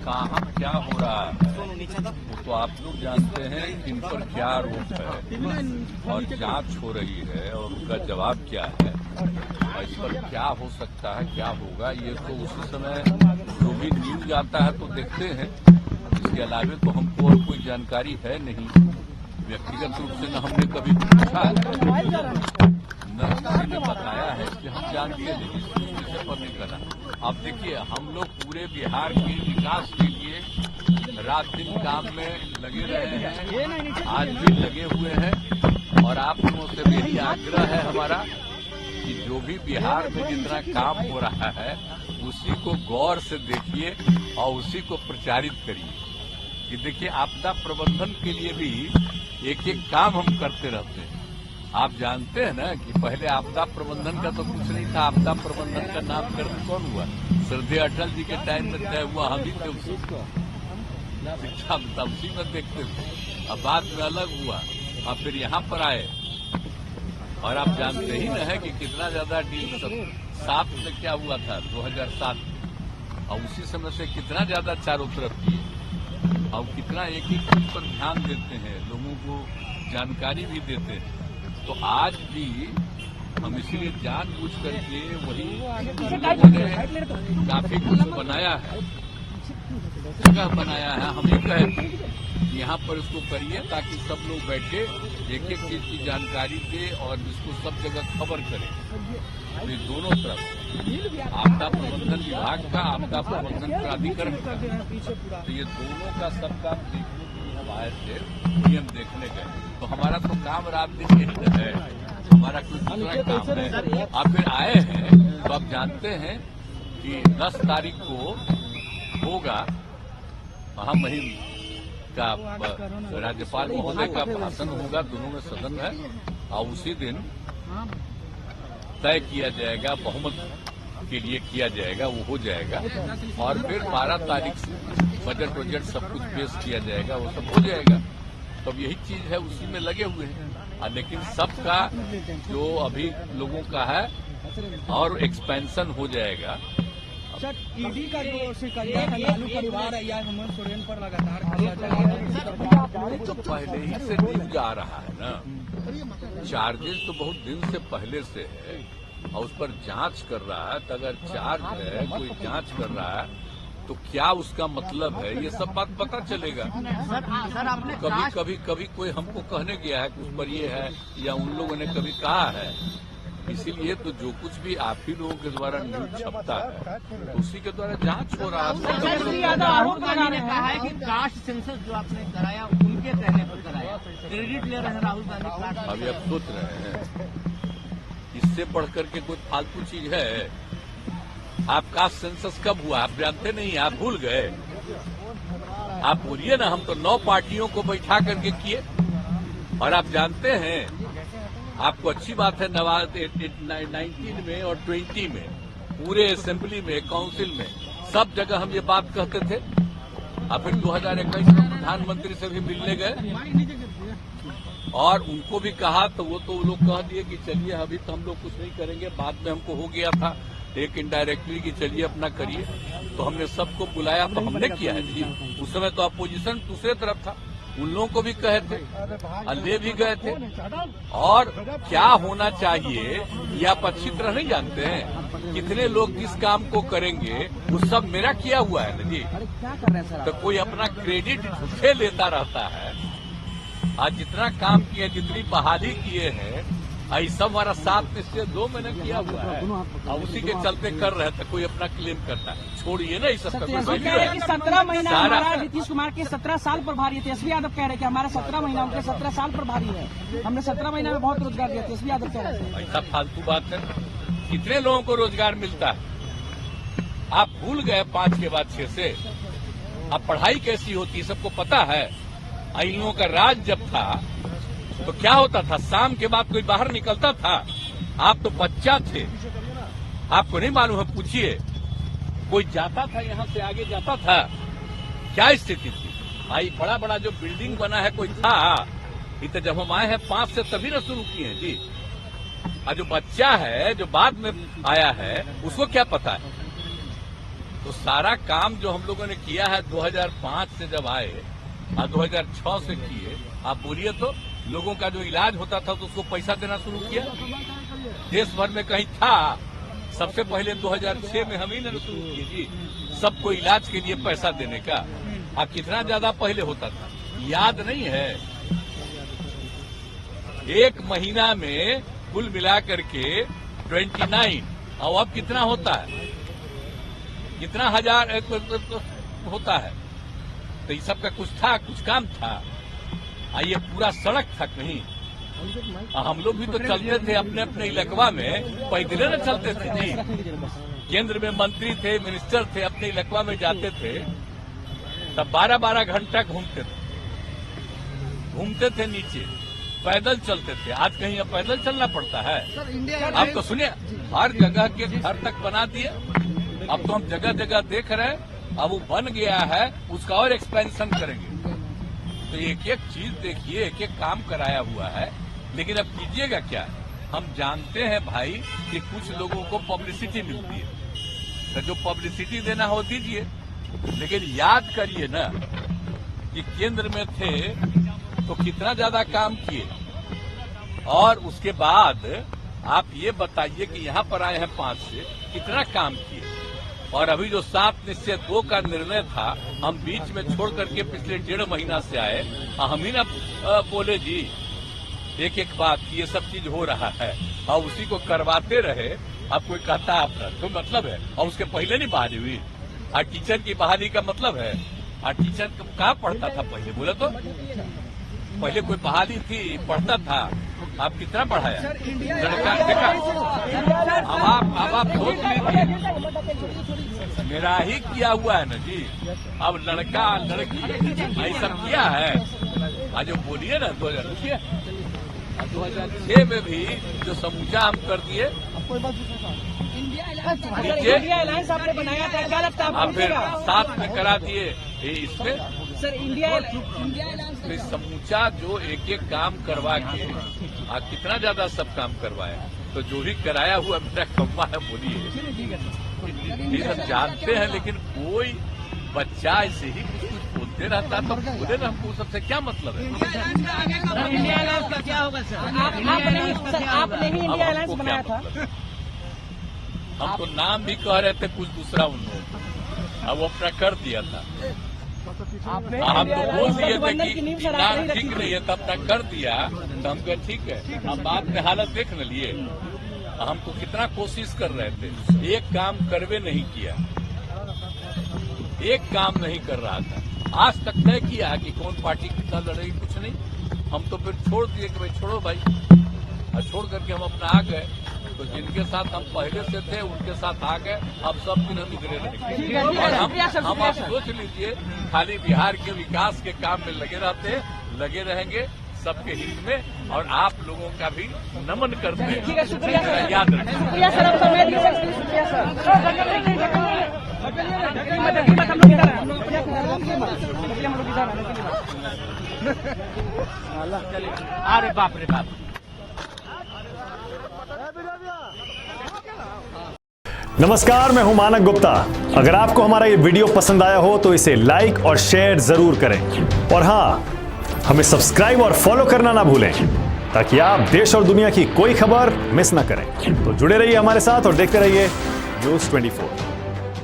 कहाँ क्या हो रहा है वो तो आप लोग जानते हैं कि इन पर क्या आरोप है और जांच हो रही है और उनका जवाब क्या है और इस पर क्या हो सकता है, क्या होगा, ये तो उसी समय जो भी न्यूज आता है तो देखते हैं। इसके अलावा तो हमको और कोई जानकारी है नहीं। व्यक्तिगत रूप से न हमने कभी पूछा न किसी ने बताया है कि हम जानते नहीं, इससे पर नहीं करा। अब देखिए, हम लोग पूरे बिहार के विकास के लिए रात दिन काम में लगे रहे हैं, आज भी लगे हुए हैं और आप लोगों से भी यही आग्रह है हमारा कि जो भी बिहार में जितना काम हो रहा है उसी को गौर से देखिए और उसी को प्रचारित करिए। कि देखिए, आपदा प्रबंधन के लिए भी एक एक काम हम करते रहते हैं। आप जानते हैं ना कि पहले आपदा प्रबंधन का तो कुछ नहीं था। आपदा प्रबंधन का नामकरण कौन हुआ? श्रद्धेय अटल जी के टाइम में तय हुआ, हम ही थे उसी शिक्षा उसी में देखते थे। अब बाद में अलग हुआ, अब फिर यहाँ पर आए और आप जानते ही न है कि कितना ज्यादा डील 7 में क्या हुआ था 2007 और उसी समय से कितना ज्यादा चारों तरफ किए और कितना एक एक चीज पर ध्यान देते हैं, लोगों को जानकारी भी देते हैं। तो आज भी हम इसलिए जानबूझ करके वही लोगों ने काफी कुछ बनाया है, जगह बनाया है। हम ये कहें यहाँ पर इसको करिए ताकि सब लोग बैठे एक एक चीज की जानकारी दे और इसको सब जगह खबर करें। तो ये दोनों तरफ आपदा प्रबंधन विभाग का, आपदा प्रबंधन प्राधिकरण का, तो ये दोनों का सबका देखने के लिए हम आए थे, नियम देखने गए। तो हमारा तो काम रात दिन यही है, हमारा कोई दूसरा काम है। आप फिर आए हैं तो आप जानते हैं कि 10 तारीख को होगा महामहिम का राज्यपाल महोदय का भाषण होगा, दोनों में सदन है और उसी दिन तय किया जाएगा, बहुमत के लिए किया जाएगा, वो हो जाएगा और फिर 12 तारीख से बजट सब कुछ पेश किया जाएगा, वो सब हो जाएगा। तो अब यही चीज है, उसी में लगे हुए हैं। लेकिन सबका जो अभी लोगों का है और एक्सपेंशन हो जाएगा। ईडी का जो शिकायत है लालू परिवार या हेमंत सोरेन पर लगातार किया जा रहा है, तो पहले ही से न्यूज आ रहा है ना। चार्जेस तो बहुत दिन से पहले से है और उस पर जांच कर रहा है। तो अगर चार्ज है, कोई जांच कर रहा है तो क्या उसका मतलब है, ये सब बात पता चलेगा। सर आपने कभी कोई हमको कहने गया है कि उस पर ये है या उन लोगों ने कभी कहा है। इसीलिए तो जो कुछ भी आप ही लोगों के द्वारा न्यूज छपता है तो उसी के द्वारा जांच हो रहा है। राहुल गांधी ने कहा है कि कास्ट सेंसस जो आपने कराया उनके कहने पर कराया, क्रेडिट ले रहे हैं राहुल गांधी। अभी आप सोच रहे हैं इससे बढ़कर के कोई फालतू चीज है? आप कास्ट सेंसस कब हुआ आप जानते नहीं, आप भूल गए? आप बोलिए ना, हम तो 9 पार्टियों को बैठा करके किए और आप जानते हैं, आपको अच्छी बात है, 19 में और 20 में पूरे असेंबली में, काउंसिल में सब जगह हम ये बात कहते थे। और फिर 2021 में प्रधानमंत्री से भी मिलने गए और उनको भी कहा तो वो लोग कह दिए कि चलिए अभी तो हम लोग कुछ नहीं करेंगे, बाद में हमको हो गया था एक इनडायरेक्टली कि चलिए अपना करिए। तो हमने सबको बुलाया तो हमने किया है जी। उस समय तो अपोजिशन दूसरे तरफ था, उन लोगों को भी कहे थे, ले भी गए थे। और क्या होना चाहिए ये आप अच्छी तरह नहीं जानते हैं। कितने लोग किस काम को करेंगे वो सब मेरा किया हुआ है ना जी। तो कोई अपना क्रेडिट झूठे लेता रहता है। आज जितना काम किए, जितनी बहाली किए हैं, आई सब हमारा 7 में से 2 महीने किया हुआ है और उसी के चलते कर रहे थे। कोई अपना क्लेम करता है, छोड़िए ना इस सब। 17 महीना हमारा नीतीश कुमार के 17 साल पर भारी है। तेजस्वी यादव कह रहे कि हमारा 17 महीना उनके 17 साल पर भारी है। हमने 17 महीना में बहुत रोजगार दिया, तेजस्वी यादव कह रहे थे। ऐसा फालतू बात है, कितने लोगों को रोजगार मिलता है? आप भूल गए 5 के बाद 6 से। अब पढ़ाई कैसी होती है सबको पता है। इन लोगों का राज जब था तो क्या होता था, शाम के बाद कोई बाहर निकलता था? आप तो बच्चा थे, आपको नहीं मालूम है, पूछिए। कोई जाता था, यहाँ से आगे जाता था, क्या स्थिति थी भाई? बड़ा बड़ा जो बिल्डिंग बना है कोई था? ये तो जब हम आए हैं 5 से तभी न शुरू किए हैं जी। और जो बच्चा है, जो बाद में आया है, उसको क्या पता है? तो सारा काम जो हम लोगों ने किया है 2005 से जब आए और 2006 से किए, आप बोलिए तो लोगों का जो इलाज होता था तो उसको पैसा देना शुरू किया। देश भर में कहीं था, सबसे पहले 2006 में हम ही ने शुरू किए जी, सबको इलाज के लिए पैसा देने का। अब कितना ज्यादा पहले होता था याद नहीं है। एक महीना में कुल मिलाकर के 29, और अब कितना होता है, कितना हजार होता है। तो ये सब का कुछ था, कुछ काम था। ये पूरा सड़क था कहीं। हम लोग भी तो चलते थे अपने अपने इलाकवा में, पैदल न चलते थे जी। केंद्र में मंत्री थे, मिनिस्टर थे, अपने इलाकवा में जाते थे, तब 12-12 घंटा घूमते थे नीचे, पैदल चलते थे। आज कहीं अब पैदल चलना पड़ता है। आप तो सुनिए, हर जगह के घर तक बना दिए। अब तो हम जगह जगह देख रहे हैं, अब वो बन गया है, उसका और एक्सपेंशन करेंगे। तो एक एक चीज देखिए, एक एक काम कराया हुआ है। लेकिन अब कीजिएगा क्या? हम जानते हैं भाई कि कुछ लोगों को पब्लिसिटी मिलती है, तो जो पब्लिसिटी देना हो दीजिए, लेकिन याद करिए ना कि केंद्र में थे तो कितना ज्यादा काम किए, और उसके बाद आप ये बताइए कि यहाँ पर आए हैं 5 से कितना काम किए। और अभी जो 7 निश्चय 2 का निर्णय था, हम बीच में छोड़ करके पिछले 1.5 महीना से आए, हम ही ना बोले जी एक एक बात कि ये सब चीज हो रहा है, और उसी को करवाते रहे। अब कोई कहता है अपना तो मतलब है, और उसके पहले नहीं बहाली हुई। और टीचर की बहाली का मतलब है, और टीचर कहाँ पढ़ता था पहले, बोले तो पहले कोई बहाली थी, पढ़ता था। आप कितना पढ़ाया लड़का देखा? अब आप सोच लीजिए, मेरा ही किया हुआ है ना जी। अब लड़का लड़की ये सब किया है। आज जो बोलिए ना 2006 में भी जो समूचा हम कर दिए, इंडिया अलायंस आपने बनाया था, क्या लगता है आप फिर साथ में करा दिए इसमें। सर इंडिया समूचा जो एक एक काम करवा के कितना ज्यादा सब काम करवाया, तो जो भी कराया हुआ मेरा कम्मा है, बोलिए ये सब जानते हैं। लेकिन कोई बच्चा ऐसे ही कुछ बोलते रहता तो बोले ना, हमको सबसे क्या मतलब है। इंडिया अलायंस का क्या होगा सर? आपने ही इंडिया अलायंस बनाया था। हम तो नाम भी कह रहे थे कुछ दूसरा उन्होंने, अब वो अपना कर दिया था। हम तो बोल दिए थे कि नाम ठीक नहीं है, तब तक कर दिया, तो हम कहे ठीक है। हम बाद में हालत देख न लिए। हम तो कितना कोशिश कर रहे थे, एक काम करवे नहीं किया, एक काम नहीं कर रहा था। आज तक तय किया कि कौन पार्टी कितना लड़ेगी, कुछ नहीं। हम तो फिर छोड़ दिए कि भाई छोड़ो भाई, और छोड़ करके हम अपना आ गए। तो जिनके साथ हम पहले से थे उनके साथ आ गए। अब सब दिन हम इधरे रहेंगे। और हम आप सोच लीजिए, खाली बिहार के विकास के काम में लगे रहते, लगे रहेंगे सबके हित में, और आप लोगों का भी नमन करते हैं। शुक्रिया सर, याद रखें। शुक्रिया सर, आप समय दिए सर, शुक्रिया सर। अरे बाप रे बाप। नमस्कार, मैं हूं मानक गुप्ता। अगर आपको हमारा ये वीडियो पसंद आया हो तो इसे लाइक और शेयर जरूर करें, और हां, हमें सब्सक्राइब और फॉलो करना ना भूलें, ताकि आप देश और दुनिया की कोई खबर मिस ना करें। तो जुड़े रहिए हमारे साथ और देखते रहिए न्यूज़ 24।